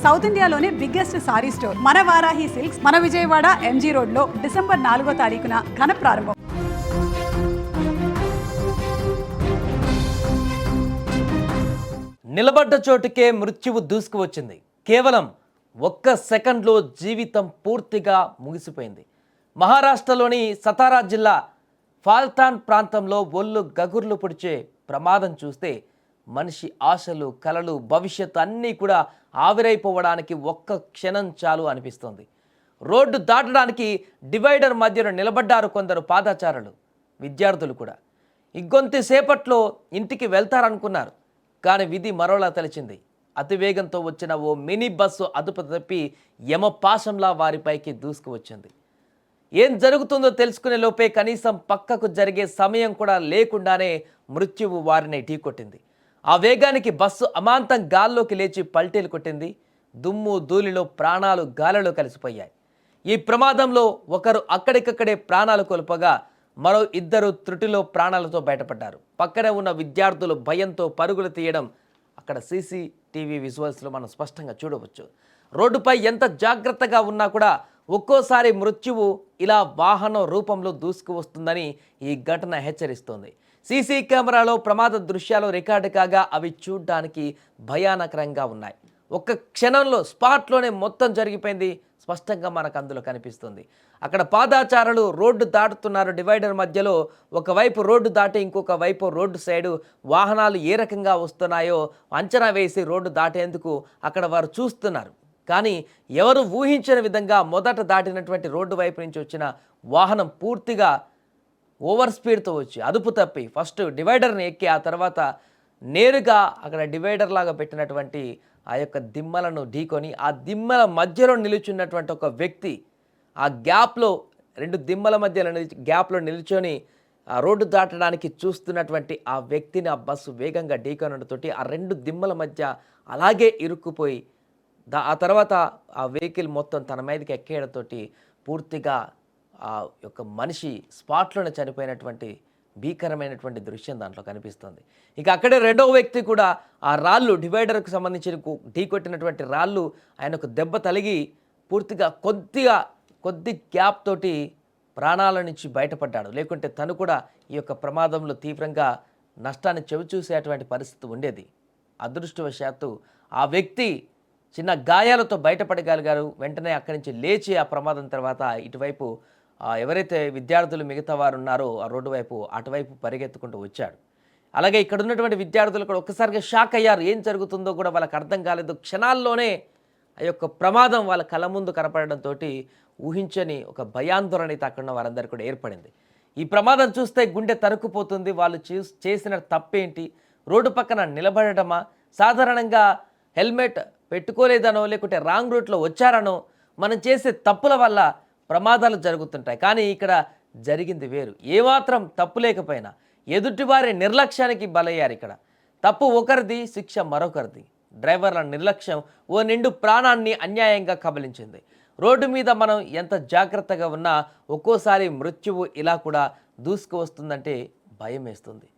South ఇండియాలోనే biggest sorry store మన Varahi silks మన విజయవాడ ఎంజీ రోడ్ లో డిసెంబర్ 4వ తారీఖున ఘన ప్రారంభం. నిలబడ్డ చోటుకే మృత్యువు దూసుకువచ్చింది. కేవలం ఒక్క సెకండ్లో జీవితం పూర్తిగా ముగిసిపోయింది. మహారాష్ట్రలోని సతారా జిల్లా ఫాల్తాన్ ప్రాంతంలో ఒళ్ళు గగుర్లు పొడిచే ప్రమాదం చూస్తే మనిషి ఆశలు, కలలు, భవిష్యత్తు అన్నీ కూడా ఆవిరైపోవడానికి ఒక్క క్షణం చాలు అనిపిస్తోంది. రోడ్డు దాటడానికి డివైడర్ మధ్యలో నిలబడ్డారు కొందరు పాదచారులు, విద్యార్థులు కూడా. ఇంకొంతసేపట్లో ఇంటికి వెళ్తారనుకున్నారు. కానీ విధి మరోలా తలిచింది. అతివేగంతో వచ్చిన ఓ మినీ బస్సు అదుపు తప్పి యమపాశంలా వారిపైకి దూసుకువచ్చింది. ఏం జరుగుతుందో తెలుసుకునే లోపే కనీసం పక్కకు జరిగే సమయం కూడా లేకుండానే మృత్యువు వారిని ఢీకొట్టింది. ఆ వేగానికి బస్సు అమాంతం గాల్లోకి లేచి పల్టీలు కొట్టింది. దుమ్ము ధూళిలో ప్రాణాలు గాలిలో కలిసిపోయాయి. ఈ ప్రమాదంలో ఒకరు అక్కడికక్కడే ప్రాణాలు కోల్పోగా మరో ఇద్దరు త్రుటిలో ప్రాణాలతో బయటపడ్డారు. పక్కనే ఉన్న విద్యార్థులు భయంతో పరుగులు తీయడం అక్కడ సీసీటీవీ విజువల్స్లో మనం స్పష్టంగా చూడవచ్చు. రోడ్డుపై ఎంత జాగ్రత్తగా ఉన్నా కూడా ఒక్కోసారి మృత్యువు ఇలా వాహనం రూపంలో దూసుకు వస్తుందని ఈ ఘటన హెచ్చరిస్తోంది. సీసీ కెమెరాలో ప్రమాద దృశ్యాలు రికార్డు కాగా అవి చూడ్డానికి భయానకరంగా ఉన్నాయి. ఒక్క క్షణంలో స్పాట్లోనే మొత్తం జరిగిపోయింది స్పష్టంగా మనకు అందులో కనిపిస్తుంది. అక్కడ పాదాచారులు రోడ్డు దాటుతున్నారు. డివైడర్ మధ్యలో ఒకవైపు రోడ్డు దాటి ఇంకొక వైపు రోడ్డు సైడు వాహనాలు ఏ రకంగా వస్తున్నాయో అంచనా వేసి రోడ్డు దాటేందుకు అక్కడ వారు చూస్తున్నారు. కానీ ఎవరు ఊహించిన విధంగా మొదట దాటినటువంటి రోడ్డు వైపు నుంచి వచ్చిన వాహనం పూర్తిగా ఓవర్ స్పీడ్తో వచ్చి అదుపు తప్పి ఫస్ట్ డివైడర్ని ఎక్కి ఆ తర్వాత నేరుగా అక్కడ డివైడర్ లాగా పెట్టినటువంటి ఆ యొక్క దిమ్మలను ఢీకొని ఆ దిమ్మల మధ్యలో నిలుచున్నటువంటి ఒక వ్యక్తి ఆ గ్యాప్లో రెండు దిమ్మల మధ్యలో గ్యాప్లో నిల్చొని ఆ రోడ్డు దాటడానికి చూస్తున్నటువంటి ఆ వ్యక్తిని ఆ బస్సు వేగంగా ఢీకొనడంతో ఆ రెండు దిమ్మల మధ్య అలాగే ఇరుక్కుపోయి ఆ తర్వాత ఆ వెహికల్ మొత్తం తన మీదకి ఎక్కేయడంతో పూర్తిగా ఆ యొక్క మనిషి స్పాట్లోనే చనిపోయినటువంటి భీకరమైనటువంటి దృశ్యం దాంట్లో కనిపిస్తుంది. ఇక అక్కడే రెండవ వ్యక్తి కూడా ఆ రాళ్ళు డివైడర్కు సంబంధించిన ఢీకొట్టినటువంటి రాళ్ళు ఆయనకు దెబ్బ తలిగి పూర్తిగా కొద్ది గ్యాప్ తోటి ప్రాణాల నుంచి బయటపడ్డాడు. లేకుంటే తను కూడా ఈ యొక్క ప్రమాదంలో తీవ్రంగా నష్టాన్ని చవిచూసేటువంటి పరిస్థితి ఉండేది. అదృష్టవశాత్తు ఆ వ్యక్తి చిన్న గాయాలతో బయటపడగలిగారు. వెంటనే అక్కడి నుంచి లేచి ఆ ప్రమాదం తర్వాత ఇటువైపు ఎవరైతే విద్యార్థులు మిగతా వారు ఉన్నారో ఆ రోడ్డు వైపు అటువైపు పరిగెత్తుకుంటూ వచ్చాడు. అలాగే ఇక్కడ ఉన్నటువంటి విద్యార్థులు కూడా ఒక్కసారిగా షాక్ అయ్యారు. ఏం జరుగుతుందో కూడా వాళ్ళకి అర్థం కాలేదు. క్షణాల్లోనే ఆ యొక్క ప్రమాదం వాళ్ళ కళ్ళ ముందు కనపడడంతో ఊహించని ఒక భయాందోళన అక్కడ ఉన్న వారందరూ కూడా ఏర్పడింది. ఈ ప్రమాదం చూస్తే గుండె తరుక్కుపోతుంది. వాళ్ళు చేసిన తప్పేంటి? రోడ్డు పక్కన నిలబడటమా, సాధారణంగా హెల్మెట్ పెట్టుకోలేదనో లేకుంటే రాంగ్ రూట్లో వచ్చారనో మనం చేసే తప్పుల వల్ల ప్రమాదాలు జరుగుతుంటాయి. కానీ ఇక్కడ జరిగింది వేరు. ఏమాత్రం తప్పు లేకపోయినా ఎదుటివారి నిర్లక్ష్యానికి బలయ్యారు. ఇక్కడ తప్పు ఒకరిది, శిక్ష మరొకరిది. డ్రైవర్ల నిర్లక్ష్యం ఓ నిండు ప్రాణాన్ని అన్యాయంగా కబలించింది. రోడ్డు మీద మనం ఎంత జాగ్రత్తగా ఉన్నా ఒక్కోసారి మృత్యువు ఇలా కూడా దూసుకు వస్తుందంటే భయం వేస్తుంది.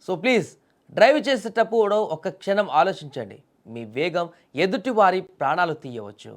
సో ప్లీజ్ డ్రైవ్ చేసేటప్పుడు ఒక్క క్షణం ఆలోచించండి. మీ వేగం ఎదుటివారి ప్రాణాలు తీయవచ్చు.